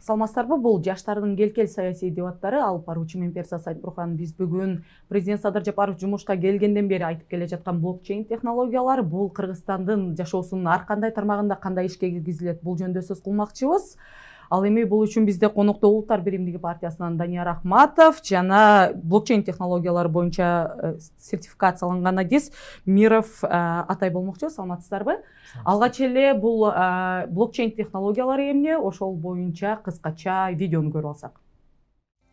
Саламатсыздарбы, бул жаштардын келкел саясий дебаттары алып баруучу мен Перса Сайтбурхан. Биз бүгүн президент Садыр Жапаров жумушка келгенден бери айтып келе жаткан блокчейн технологиялары бул Кыргызстандын жашоосунун ар кандай тармагында кандай ишке киргизилет, бул жөнүндө сөз кылмакчыбыз. Ал эми бул үчүн бизде конокто Улуттар биримдиги партиясынан Данияр Ахматов жана блокчейн технологиялары боюнча сертификацияланган адис Миров Атай болмокчу. Саламатсыздарбы? Алгач эле бул блокчейн технологиялары эмне, ошол боюнча кыскача видеону көрүп алсак.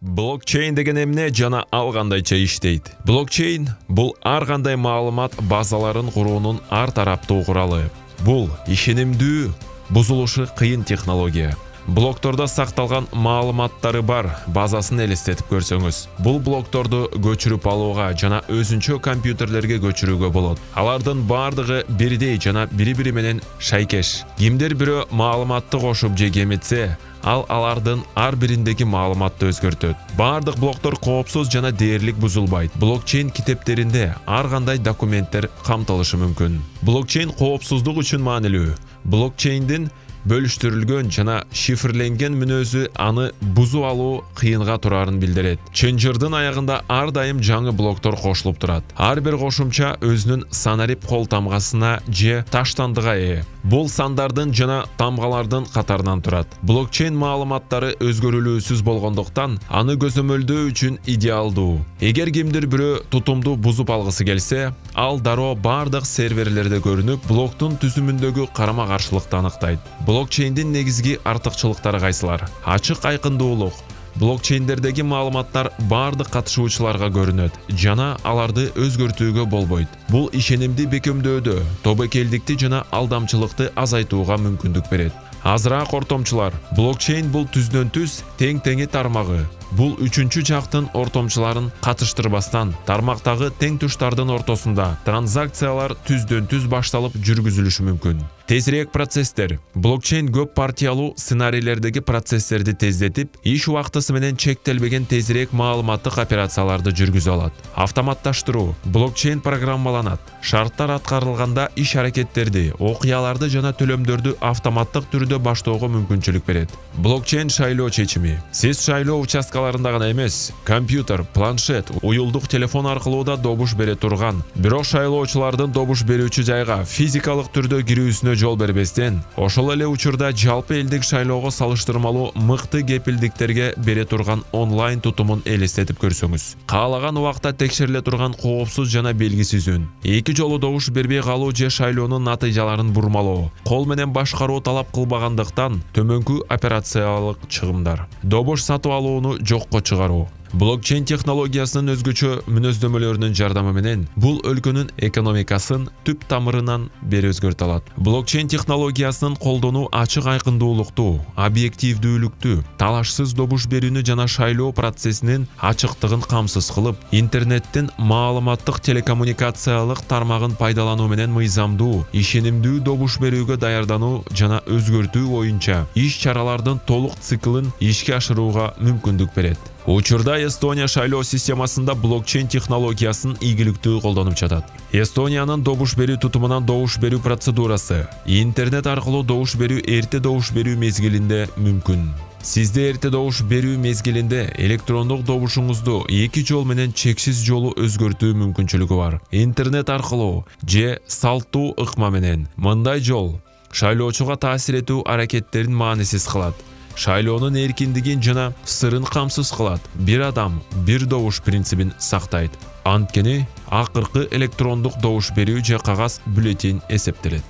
Блокчейн деген эмне жана ал кандайча иштейт? Блокчейн бул ар кандай маалымат базаларын куруунун ар тараптуу куралы. Бул ишенимдүү, бузулушу кыйын технология. Блоктордо сакталган маалыматтары бар базасын элестетип көрсөңүз, бул блокторду көчүрүп алууга жана өзүнчө компьютерлерге көчүрүүгө болот. Алардын бардыгы бирдей жана бири-бири менен шайкеш. Кимдир бирөө маалыматты кошуп же кеметсе, ал алардын ар бириндеги маалыматты өзгөртөт. Бардык блоктор коопсуз жана дээрлик бузулбайт. Блокчейн китептеринде ар кандай документтер камтылышы мүмкүн. Блокчейн коопсуздук үчүн маанилүү. Блокчейндин бөлүштүрүлгөн жана шифрленген мүнөзү аны бузуп алуу кыйынга турарын билдирет. Чынжырдын аягында ар дайым жаңы блоктор кошулуп турат. Ар бир кошумча өзүнүн санарип кол тамгасына же таштандыга ээ. Бул сандардын жана тамгалардын катарынан турат. Блокчейн маалыматтары өзгөрүлүүсүз болгондуктан аны көзөмөлдөө үчүн идеалдуу. Эгер кимдир бирөө тутумду бузуп алгысы келсе, ал дароо бардык серверлерде көрүнүп, блоктун түзүмүндөгү карама-каршылыкты аныктайт. Блокчейндин негизги артыкчылыктары кайсылар? Ачык айкындуулук. Блокчейндердеги маалыматтар бардык катышуучуларга көрүнөт жана аларды өзгөртүүгө болбойт. Бул ишенимди бекемдөөдө, тобокелдикти жана алдамчылыкты азайтууга мүмкүндүк берет. Азыраак ортомчулар. Блокчейн бул түздөн-түз тең-теңи тармагы. Бул үчүнчү жактын ортомчуларын катыштырбастан, тармактагы тең туштардын ортосунда транзакциялар түздөн-түз башталып жүргүзүлүшү мүмкүн. Тезирээк процесстер. Блокчейн көп партиялуу сценарийлердеги процесстерди тездетип, иш убактысы менен чектелбеген тезирээк маалыматтык операцияларды жүргүзө алат. Автоматташтыруу. Блокчейн программаланат. Шарттар аткарылганда иш аракеттерди, окуяларды жана төлөмдөрдү автоматтык түрдө баштоого мүмкүнчүлүк берет. Блокчейн шайлоо чечими. Сиз шайлоо участкаларында гана эмес, компьютер, планшет, уюлдук телефон аркылуу да добуш бере турган, бирок шайлоочулардын добуш берүүчү жайга физикалык түрдө кирүүсүнө жол бербестен, ошол эле учурда жалпы элдик шайлоого салыштырмалуу мыкты кепилдиктерге бере турган онлайн тутумун элестетип көрсөңүз. Каалаган убакта текшериле турган коопсуз жана белгисиз үн. Эки жолу добуш бербей калуу же шайлоонун натыйжаларын бурмалоо. Кол менен башкаруу талап кылбагандыктан төмөнкү операциялык чыгымдар. Добуш сатып алууну жокко чыгаруу. Блокчейн технологиясынын өзгөчө мүнөздөмөлөрүнүн жардамы менен бул өлкөнүн экономикасын түп тамырынан бери өзгөртө алат. Блокчейн технологиясынын колдонуу ачык айкындуулукту, объективдүүлүктү, талашсыз добуш берүүнү жана шайлоо процессинин ачыктыгын камсыз кылып, интернеттин маалыматтык телекоммуникациялык тармагын пайдалануу менен мыйзамдуу, ишенимдүү добуш берүүгө даярдануу жана өзгөртүү боюнча иш-чаралардын толук циклын ишке ашырууга мүмкүндүк берет. Учурда Эстония шайлоо системасында блокчейн технологиясын ийгиликтүү колдонуп жатат. Эстониянын добуш берүү тутумунан добуш берүү процедурасы интернет аркылуу добуш берүү эрте добуш берүү мезгилинде мүмкүн. Сизде эрте добуш берүү мезгилинде электрондук добушуңузду 2 жол менен чексиз жолу өзгөртүү мүмкүнчүлүгү бар. Интернет аркылуу же салттуу ыкма менен. Мындай жол шайлоочуга таасир этүү аракеттерин маанисиз кылат. Шайлоонун эркиндигин жана сырын камсыз кылат. Бир адам, бир добуш принцибин сактайт. Анткени акыркы электрондук добуш берүү же кагаз бюллетень эсептелет.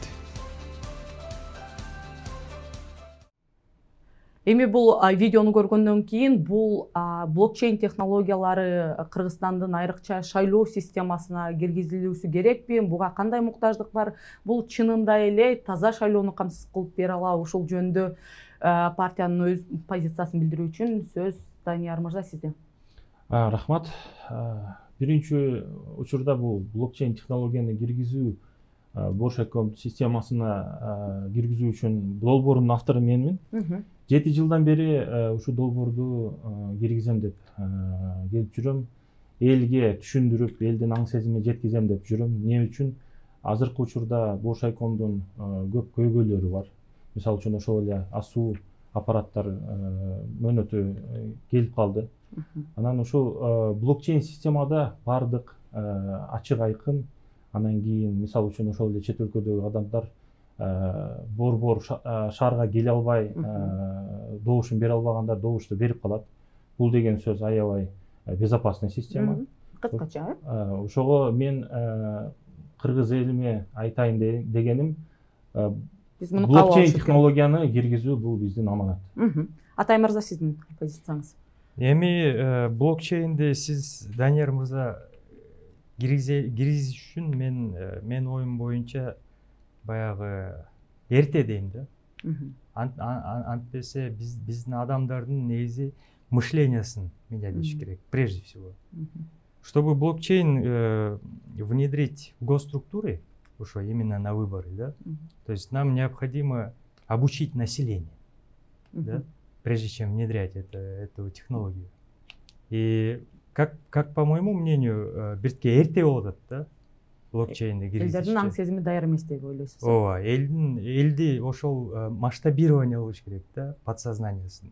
Эми бул видеону көргөндөн кийин бул блокчейн технологиялары Кыргызстандын айрыкча шайлоо системасына киргизилүүсү керекпи? Буга кандай муктаждык бар? Бул чынында эле таза шайлоону камсыз кылып бере алабы? Ушул жөнүндө партиянын өз позициясын билдирүү үчүн сөз Данияр мырза сизде. Рахмат. Биринчи учурда бул блокчейн технологияны киргизүү Боршайком системасына киргизүү үчүн долбоордун автору менмин. 7 жылдан бери ушу долбоорду киргизем деп келип жүрөм. Элге түшүндүрүп, элдин аң сезимине жеткизем деп жүрөм. Эмне үчүн? Азыркы учурда Боршайкомдун көп көйгөйлөрү бар. Мисалы үчүн ошол эле асуу аппараттар мөөнөтү келип калды. Анан ошол блокчейн системада баардык ачык айкын, анан кийин мисалы үчүн ошол эле чет өлкөдөгү адамдар борбор шаарга келе албай, добушун бере албагандар добушту берип калат. Бул деген сөз аябай безопасный система. Кыскача. Ошого мен кыргыз элиме айтайын дегеним, блокчейн технологияны киргизүү бул биздин аманат. Атай мырза, сиздин позицияңыз? Эми блокчейнди сиз, Данияр мырза, киргизиш үчүн мен оюм боюнча баягы эрте дейм да. Антпесе биздин адамдардын негизи мышлениясын менялиш керек, прежде всего. Чтобы блокчейн внедрить в госструктуры, ошо именно на выборы, да, то есть нам необходимо обучить население, да, прежде чем внедрять эту технологию. И как по моему мнению, биртке эрте болуп атат да, блокчейнди киргизишти. Элдердин аң сезими даяр эмес деп ойлойсуз? Ооба, элди ошол масштабирование кылыш керек да, подсознаниясын.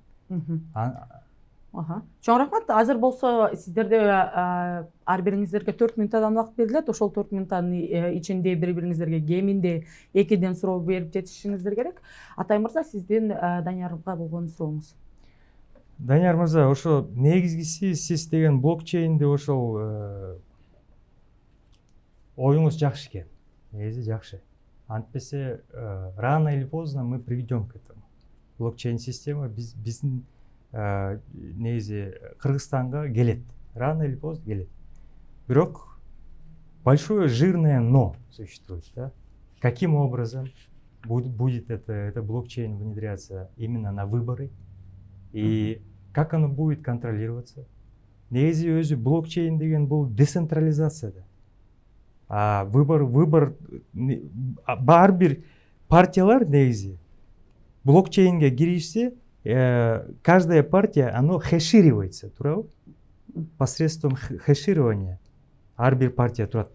Чоң рахмат. Азыр болсо сиздерде ар бириңиздерге 4 минуттан убакыт берилет. Ошол 4 минуттан ичинде бири-бириңиздерге кеминде 2ден суроо берип жетишиңиздер керек. Атай мырза, сиздин Даниярга болгон сурооңуз? Данияр мырза, ошо негизгиси сиз деген блокчейнди ошол оюңуз жакшы экен. Негизи жакшы. Антпесе рано или поздно мы приведем к этому. Блокчейн система биздин негизи Кыргызстанга келет. Рано или поздно келет. Бирок большое жирное но существует, да? Каким образом будет это блокчейн внедряться именно на выборы? И как оно будет контролироваться? Негизи өзү блокчейн деген бул децентрализация да. А выбор бар бир партиялар негизи блокчейнге киришсе, каждая партия, оно хэширивается, туурабы? Посредством хэширования ар бир партия турат.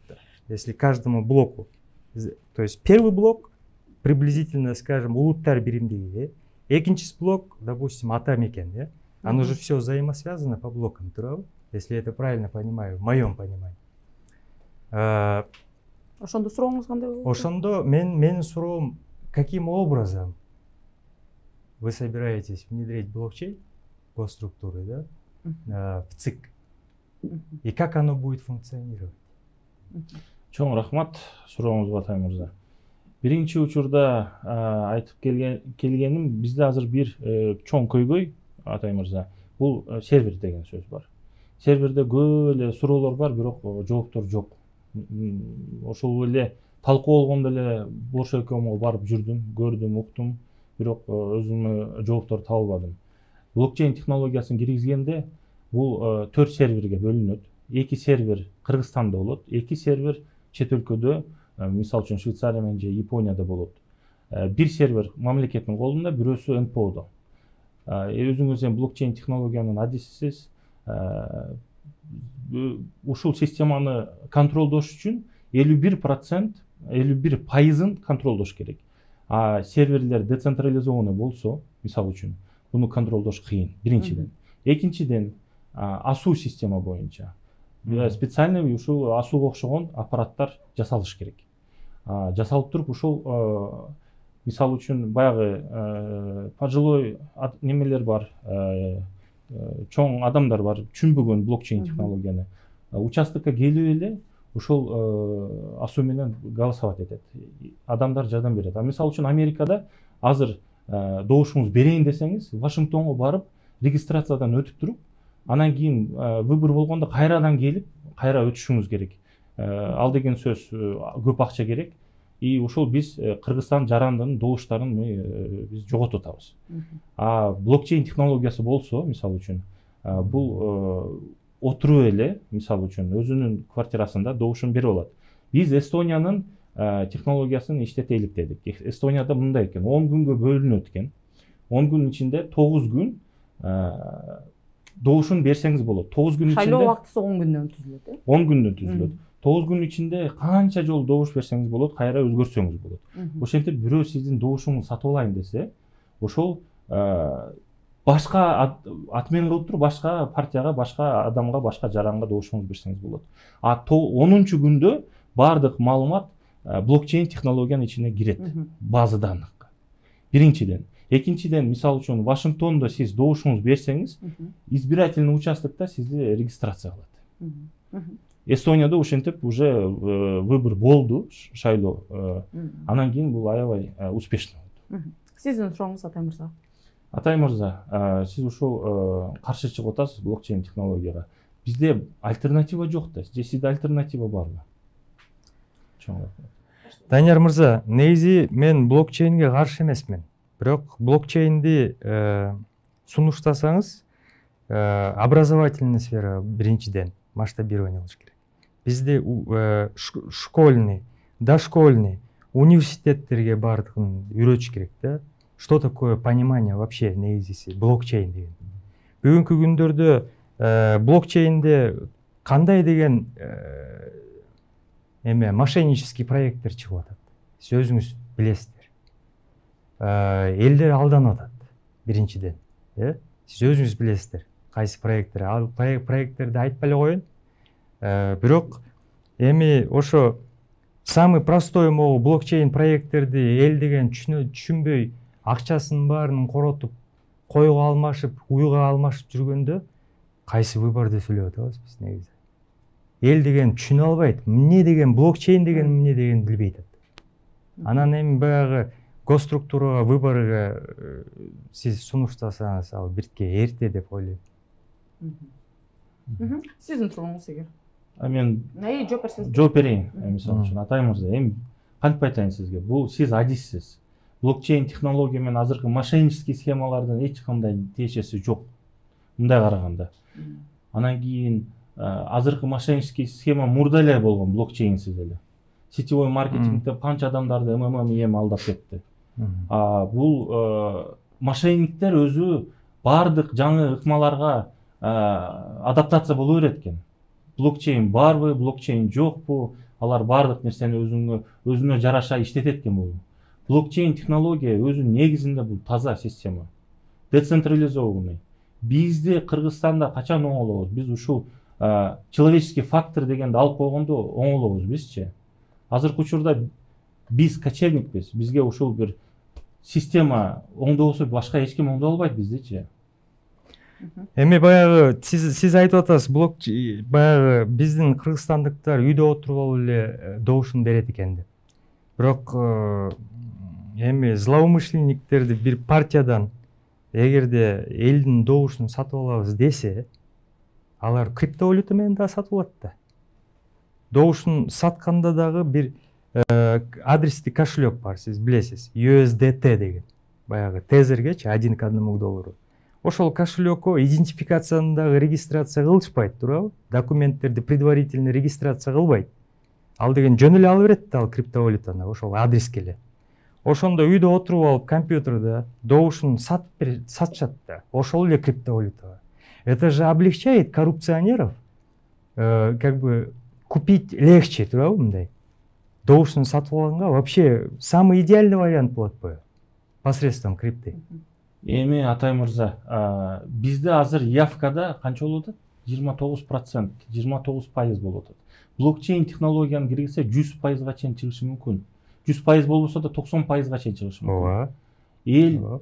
Если каждому блоку, то есть первый блок приблизительно, скажем, улуттар биримдиги, экинчи блок, допустим, ата мекен, оно же все взаимосвязано по блокам, туурабы? Если это правильно понимаю, в моем понимании. Ошондо сурооңуз кандай болот? Ошондо менин суроом, каким образом вы собираетесь внедрить блокчейн в госструктуры, да, в ЦИК, и как оно будет функционировать? Чоң рахмат сурооңузга, Атай мырза. Биринчи учурда айтып келгеним, бизде азыр бир чоң көйгөй, Атай мырза, бул сервер деген сөз бар. Серверде көп эле суроолор бар, бирок жооптор жок. Ошол эле талкуу болгондо эле Боршо экөөмө барып жүрдүм, көрдүм, уктум, бирок өзүмө жооптор таба албадым. Блокчейн технологиясын киргизгенде бул 4 серверге бөлүнөт. 2 сервер Кыргызстанда болот, 2 сервер чет өлкөдө, мисалы үчүн Швейцария менен же Японияда болот. Бир сервер мамлекеттин колунда, бирөөсү НПОдо. Өзүңүз эми блокчейн технологиянын адисисиз. Ушул системаны контролдош үчүн 51% контролдош керек. А серверлер децентрализованный болсо, мисалы үчүн, буну контролдош кыйын. Биринчиден. Экинчиден, асуу система боюнча специальный ушул асууга окшогон аппараттар жасалыш керек. Жасалып туруп ушул мисалы үчүн баягы пожилой немелер бар, чоң адамдар бар, түшүнбөгөн блокчейн технологияны. Участокко келип эле ушул асуу менен голосовать этет. Адамдар жардам берет. Мисалы үчүн Америкада азыр добушуңузду берейин десеңиз, Вашингтонго барып, регистрациядан өтүп туруп, анан кийин выбор болгондо кайрадан келип, кайра өтүшүңүз керек. Ал деген сөз көп акча керек. И ошол биз Кыргызстан жарандын добуштарын биз жоготуп атабыз. Блокчейн технологиясы болсо, мисалы үчүн, бул отуруп эле, мисалы үчүн, өзүнүн квартирасында добушун берип алат. Биз Эстониянын технологиясын иштетелик дедик. Эстонияда мындай экен, 10 күнгө бөлүнөт экен. 10 күн ичинде 9 күн добушун берсеңиз болот. 9 күн ичинде шайлоо убактысы 10 күндөн түзүлөт. 10 күндөн түзүлөт. 9 күн ичинде канча жолу добуш берсеңиз болот, кайра өзгөртсөңүз болот. Ошентип бирөө сиздин добушуңузду сатып алайын десе, ошол башка атмен кылып туруп башка партияга, башка адамга, башка жаранга добушуңузду берсеңиз болот. 10-чу күндө баардык маалымат блокчейн технологиянын ичине кирет, база данных. Биринчиден. Экинчиден, мисалы үчүн Вашингтондо сиз добушуңузду берсеңиз, избирательный участоктор сизди регистрация кылат. Эстонияда ошентип уже выбор болду, шайлоо. Анан кийин бул аябай успешный болду. Сиздин сурооңуз, Атай мырза. Атай мырза, сиз ушул каршы чыгып атасыз блокчейн технологияга. Бизде альтернатива жок да. Сизде альтернатива барбы? Данияр мырза, негизи мен блокчейнге каршы эмесмин. Бирок блокчейнди сунуштасаңыз, образовательный сфера биринчиден масштабирование болуш керек. Бизде школьный, дошкольный, университеттерге бардыгын үйрөтүш керек да. Что такое понимание вообще негизиси блокчейн деген. Бүгүнкү күндөрдө блокчейнде кандай деген мошеннический проекттер чыгып атат. Сиз өзүңүз билесиздер. Элдер алданып атат биринчиден. Сиз өзүңүз билесиздер кайсы проекттер. Ал проекттерди айтпай эле коеюн. Бирок эми ошо самый простой могу блокчейн проекттерди эл деген түшүнбөй акчасын баарын коротуп, койго алмашып, уйга алмашып жүргөндө кайсы выборду сүйлөп атабыз биз негизи. Эл деген түшүнө албайт, эмне деген блокчейн деген эмне деген билбей атат. Анан эми баягы госструктурага, выборга сиз сунуштасаңыз, ал бирке эрте деп ойлойм. Сиздин сурооңуз эгер. Мен жооп жооп берейин. Мисалы үчүн Атай мырза, эми кантип айтайын сизге? Бул сиз адиссиз. Блокчейн технология менен азыркы мошеннический схемалардын эч кандай тиешеси жок. Мындай караганда. Анан кийин азыркы мошеннический схема мурда эле болгон, блокчейнсиз эле. Сетевой маркетингде канча адамдарды эм алдап кетти. Бул мошенниктер өзү баардык жаңы ыкмаларга адаптация боло берет экен. Блокчейн барбы, блокчейн жокпу, алар баардык нерсени өзүнө жараша иштетет экен бул. Блокчейн технология өзүнүн негизинде бул таза система. Децентрализованный. Бизди Кыргызстанда качан оңолобуз? Биз ушул человеческий фактор дегенди алып койгондо оңолобуз бизчи. Азыркы учурда биз кочевникпиз. Бизге ушул бир система оңдобосо башка эч ким оңдоп албайт биздичи. Эми баягы сиз айтып атасыз, баягы биздин кыргызстандыктар үйдө отуруп алып эле добушун берет экен деп. Бирок эми злоумышленниктерди бир партиядан эгерде элдин добушун сатып алабыз десе, алар криптовалюта менен да сатып алат да. Добушун сатканда дагы бир адрестик кошелек бар, сиз билесиз, USDT деген. Баягы тезергечи $1 Ошол кошелекко идентификацияны дагы регистрация кылышпайт, туурабы? Документтерди предварительный регистрация кылбайт. Ал деген жөн эле алып берет да ал криптовалютаны ошол адреске эле. Ошондо үйдө отуруп алып компьютерде добушун сатышат да. Ошол эле криптовалюта. Это же облегчает коррупционеров. Как бы купить легче, туурабы мындай? Добушун сатып алганга вообще самый идеальный вариант болот бу. Посредством крипты. Эми Атай мырза, бизде азыр явкада канча болуп атат? 29%, 29% болуп атат. Блокчейн технологияны киргизсе 100%га чейин чыгышы мүмкүн. 100% болбосо да 90%га чейин чыгышы мүмкүн. Эл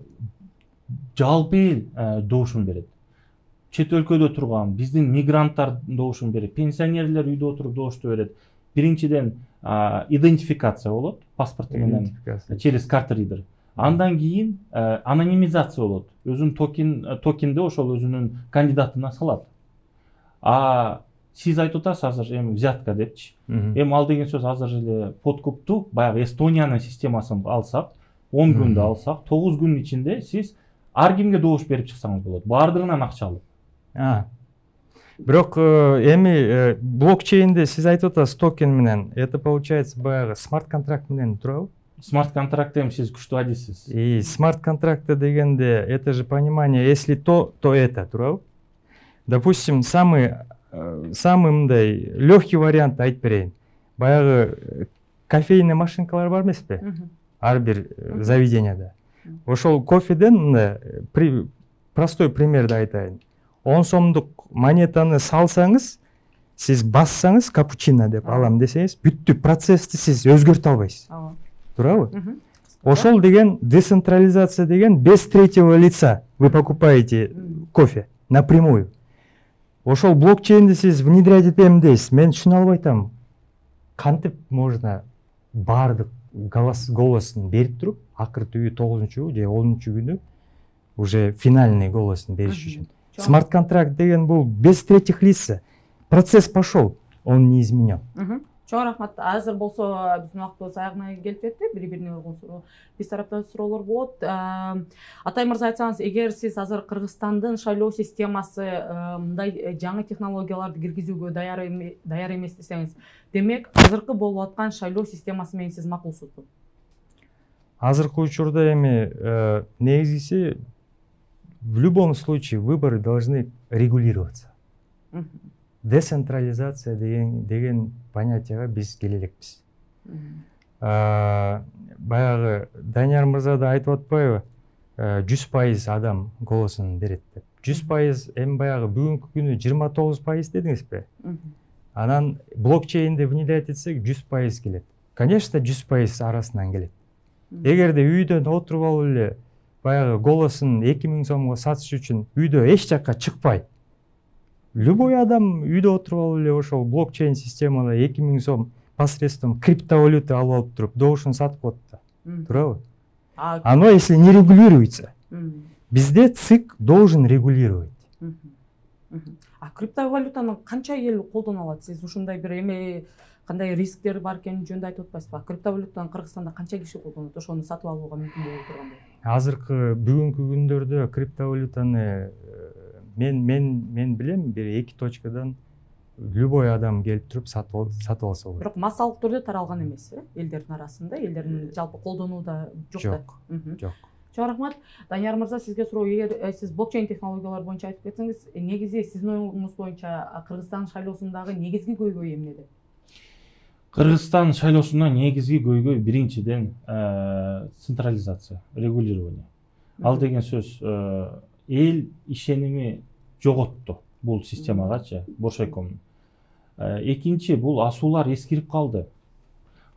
жалпы эл добушун берет. Чет өлкөдө турган биздин мигранттар добушун берет. Пенсионерлер үйдө отуруп добушту берет. Биринчиден идентификация болот, паспорт менен через карта ридер. Андан кийин анонимизация болот. Өзүнүн токенде ошол өзүнүн кандидатына салат. Сиз айтып атасыз азыр эми взятка депчи. Эми ал деген сөз азыр эле подкупту баягы Эстониянын системасын алсак, 10 күндө алсак, 9 күнүн ичинде сиз ар кимге добуш берип чыксаңыз болот. Баардыгынан акча алып. Бирок эми блокчейнде сиз айтып атасыз токен менен, это получается баягы смарт-контракт менен турабы? Смарт-контракт эми сиз күчтүү адиссиз. И смарт-контракты дегенде, это же понимание, если то это, турабы? Допустим, самый мындай легкий вариант айтып берейин. Баягы кофейный машинкалар бар эмеспи? Ар бир заведенияда. ошол кофеден мына простой примерди айтайын. 10 сомдук монетаны салсаңыз, сиз бассаңыз капучино деп алам десеңиз, бүттү процессти сиз өзгөртө албайсыз. Туурабы? Ошол деген децентрализация деген без третьего лица вы покупаете кофе напрямую. Ошол блокчейнди сиз внедрять этем дейсиз. Мен түшүнө албай атам. Кантип можно баардык голосун берип туруп, акыры түбү 9-чу же 10-чу күнү уже финальный голосун бериш үчүн. Смарт-контракт деген бул без третьих лиц. Процесс пошел, он не изменен. Чоң рахмат. Азыр болсо биздин убактыбыз аягына келип жетти. Бири-бирине болгон суроо, биз тараптан суроолор болот. Атай мырза, айтсаңыз, эгер сиз азыр Кыргызстандын шайлоо системасы мындай жаңы технологияларды киргизүүгө даяр эмес десеңиз, демек азыркы болуп аткан шайлоо системасы менен сиз макулсузбу? Азыркы учурда эми негизгиси в любом случае выборы должны регулироваться. Децентрализация деген понятияга биз келе элекпиз. Баягы Данияр мырза да айтып атпайбы, 100% адам голосун берет деп. 100% эми баягы бүгүнкү күнү 29% дедиңизби? Анан блокчейнди внедрять этсек 100% келет. Конечно, 100% арасынан келет. Эгерде үйдөн отуруп алып эле баягы голосун 2000 сомго сатыш үчүн үйдө эч жакка чыкпай, любой адам үйдө отуруп алып эле ошол блокчейн системада 2000 сом посредством криптовалюта алып туруп добушун сатып атат. Туурабы? Оно если не регулируется, бизде ЦИК должен регулировать. А криптовалютаны канча эл колдоно алат? Сиз ушундай бир эме кандай рисктер бар экенин жөнүндө айтып атпайсызбы? Криптовалютаны Кыргызстанда канча киши колдонот? Ошону сатып алууга мүмкүн болуп тургандай. Азыркы бүгүнкү күндөрдө криптовалютаны мен билем, бир 2 точкадан любой адам келип туруп сатып алса болот. Бирок массалык түрдө таралган эмес, элдердин арасында, элдердин жалпы колдонууда жок да. Жок. Чоң рахмат. Данияр мырза, сизге суроо, эгер сиз блокчейн технологиялары боюнча айтып кетсеңиз, негизи сиздин оюңуз боюнча Кыргызстан шайлоосундагы негизги көйгөй эмнеде? Кыргызстан шайлоосунда негизги көйгөй биринчиден централизация, регулирование. Ал деген сөз эл ишеними жоготту бул системагачы, Боршайкомдун. Экинчи, бул асуулар эскирип калды.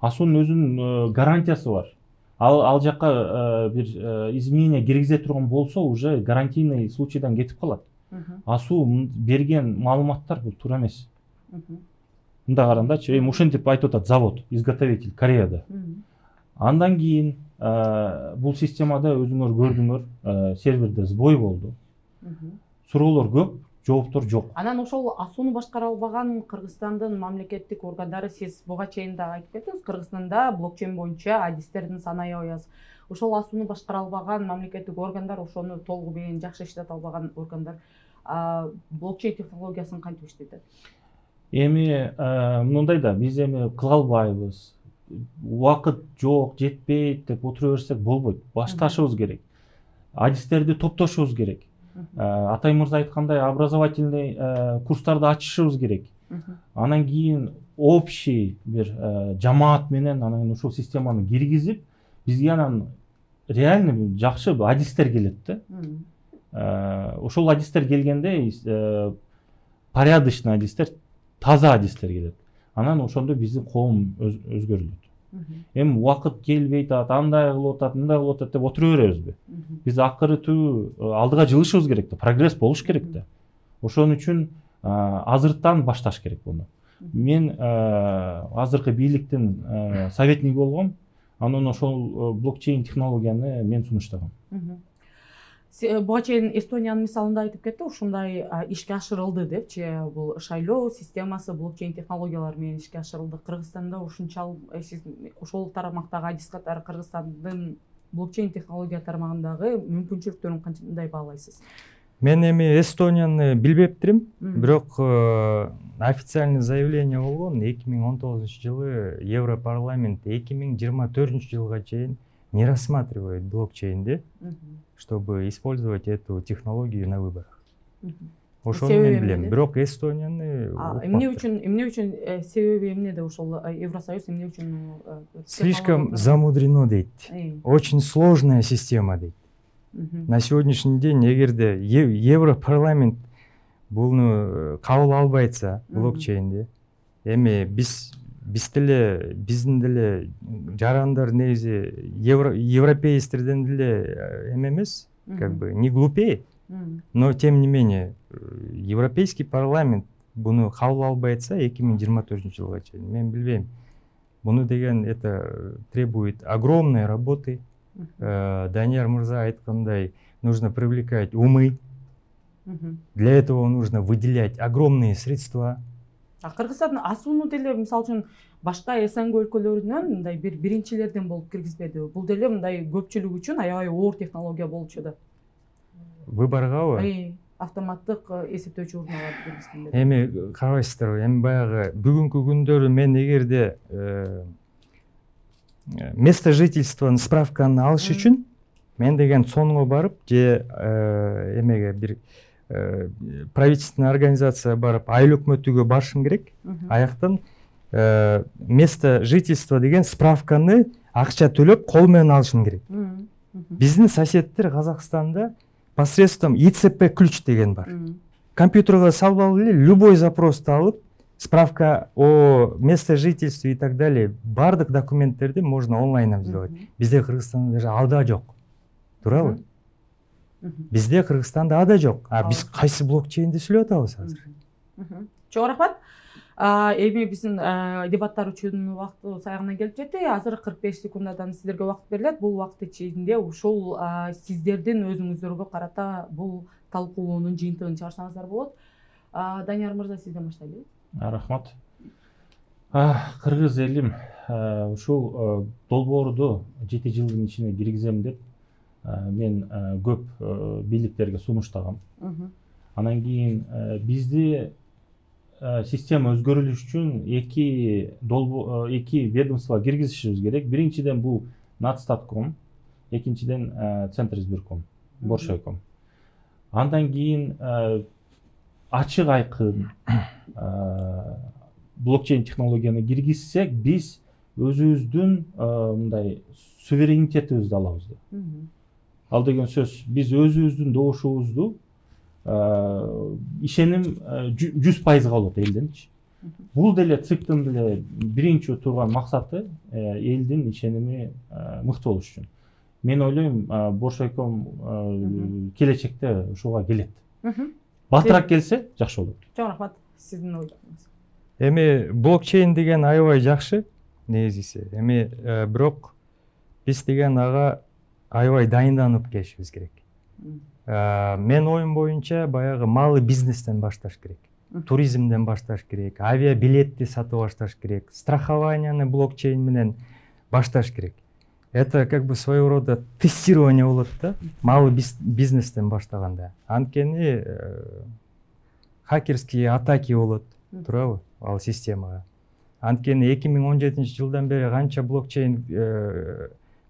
Асуунун өзүнүн гарантиясы бар. Ал жакка бир изменение киргизе турган болсо, уже гарантийный случайдан кетип калат. Асуу берген маалыматтар бул туура эмес. Мында караңдачы, эми ушинтип айтып атат завод, изготовитель Кореяда. Андан кийин бул системада өзүңөр көрдүңөр, серверде сбой болду. Суроолор көп, жооптор жок. Анан ошол асууну башкара албаган Кыргызстандын мамлекеттик органдары, сиз буга чейин да айтып кеттиңиз, Кыргызстанда блокчейн боюнча адистердин саны аябай аз. Ошол асууну башкара албаган мамлекеттик органдар, ошону толугу менен жакшы иштете албаган органдар блокчейн технологиясын кантип иштетет? Эми мындай да, биз эми кыла албайбыз. Убакыт жок, жетпейт деп отура берсек болбойт. Башташыбыз керек. Адистерди топтошубуз керек. Атай мырза айткандай образовательный курстарды ачышыбыз керек. Анан кийин общий бир жамаат менен анан ушул системаны киргизип, бизге анан реально жакшы адистер келет да. Ошол адистер келгенде порядочный адистер, таза адистер келет. Анан ошондо биздин коом өзгөрүлөт. Эми убакыт келбейт атат, андай кылып атат, мындай кылып атат деп отура беребизби? Биз акыры түбү алдыга жылышыбыз керек да, прогресс болуш керек да. Ошон үчүн азыртан башташ керек буну. Мен азыркы бийликтин советниги болгом, анан ошол блокчейн технологияны мен сунуштагам. Буга чейин Эстониянын мисалында айтып кетти, ушундай ишке ашырылды депчи, бул шайлоо системасы блокчейн технологиялары менен ишке ашырылды. Кыргызстанда ушунчалык сиз ошол тарамактагы адис катары Кыргызстандын блокчейн технология тармагындагы мүмкүнчүлүктөрүн кандай баалайсыз? Мен эми Эстонияны билбептирим, бирок официальный заявление болгон 2019-жылы Европарламент 2024-жылга чейин не рассматривает блокчейн, чтобы использовать эту технологию на выборах. ошону мен билем. Бирок Эстонияны эмне үчүн себеби эмнеде ошол Евросоюз эмне үчүн слишком замудрено дейт. Очень сложная система дейт. На сегодняшний день эгерде Европарламент буну кабыл албайса блокчейнди, эми биздин деле жарандар негизи европейцтерден деле эме эмес, как бы не глупее, но тем не менее Европейский парламент буну кабыл албайса 2024 жылга чейин мен билбейм. Буну деген это требует огромной работы. Данияр мырза айткандай, нужно привлекать умы. Для этого нужно выделять огромные средства. Кыргызстан асууну деле мисалы үчүн башка СНГ өлкөлөрүнөн мындай биринчилерден болуп киргизбеди. Бул деле мындай көпчүлүк үчүн аябай оор технология болчу да. Выборгабы? Автоматтык эсептөөчү урналарды киргизгенде. Эми карабайсыздарбы, эми баягы бүгүнкү күндөрү мен эгерде место жительства справканы алыш үчүн мен деген сонго барып же эмеге бир правительственный организация барып айыл өкмөтүгө барышым керек. Аяктан место жительства деген справканы акча төлөп кол менен алышым керек. Биздин соседтер Казакстанда посредством ИЦП ключ деген бар. Компьютерге салып алып эле любой запросты алып, справка о месте жительства и так далее, бардык документтерди можно онлайн сделать. Бизде Кыргызстанда даже ада жок. Туурабы? Бизде Кыргызстанда ада жок. Биз кайсы блокчейнди сүйлөп атабыз азыр? Чоң рахмат. Эми биздин дебаттар үчүн убакыт саягына келип жетти. Азыр 45 секундадан сиздерге убакыт берилет. Бул убакыт ичинде ушул сиздердин өзүңүздөргө карата бул талкуулоонун жыйынтыгын чыгарсаңыздар болот. Данияр мырза, сизден баштайлы. Рахмат. Кыргыз элим ушул долбоорду 7 жылдын ичине киргизем деп мен көп бийликтерге сунуштагам. Анан кийин бизди система өзгөрүлүш үчүн эки ведомство киргизишибиз керек. Биринчиден бул Натстатком, экинчиден Центризбирком, Боршайком. Андан кийин ачык айкын блокчейн технологияны киргизсек, биз өзүбүздүн мындай суверенитетибизди алабыз. Ал деген сөз, биз өзүбүздүн добушубузду ишеним 100% болот элденчи. Бул деле циктин деле биринчи турган максаты элдин ишеними мыкты болуш үчүн. Мен ойлойм, Боршайком келечекте ушуга келет. Батыраак келсе жакшы болот. Чоң рахмат. Сиздин ойлоруңуз. Эми блокчейн деген аябай жакшы негизиси. Эми бирок биз деген ага аябай дайынданып келишибиз керек. Мен оюм боюнча баягы малый бизнестен башташ керек. Туризмден башташ керек, авиабилетти сатып башташ керек, страхованияны блокчейн менен башташ керек. Это как бы своего рода тестирование болот да, малый бизнестен баштаганда. Анткени хакерские атаки болот, туурабы, ал системага. Анткени 2017 жылдан бери канча блокчейн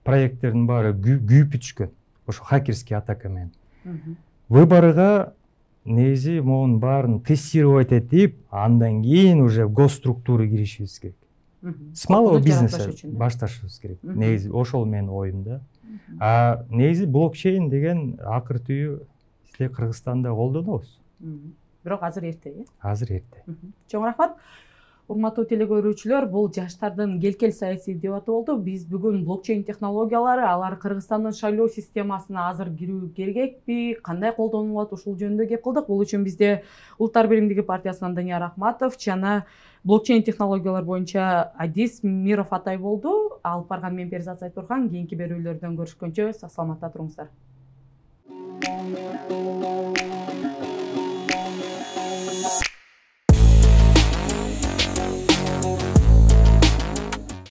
проекттердин баары күйүп түшкөн ошо хакерский атака менен. Выборга негизи монун баарын тестировать этип, андан кийин уже госструктура киришибиз керек. С малого бизнеса башташыбыз керек. Негизи ошол менин оюм да. Негизи блокчейн деген акыртыы бизде Кыргызстанда колдонобуз. Бирок азыр эрте, э? Азыр эрте. Чоң рахмат. Урматтуу телекөрүүчүлөр, бул жаштардын келкел саясий дебаты болду. Биз бүгүн блокчейн технологиялары, алар Кыргызстандын шайлоо системасына азыр кирүү керекпи, кандай колдонулат, ушул жөнүндө кеп кылдык. Бул үчүн бизде Улуттар биримдиги партиясынан Данияр Ахматов жана блокчейн технологиялар боюнча Адис Миров атай болду. Алып барган мен Перизат Сайтурхан. Кийинки берүүлөрдөн көрүшкөнчө саламатта туруңуздар.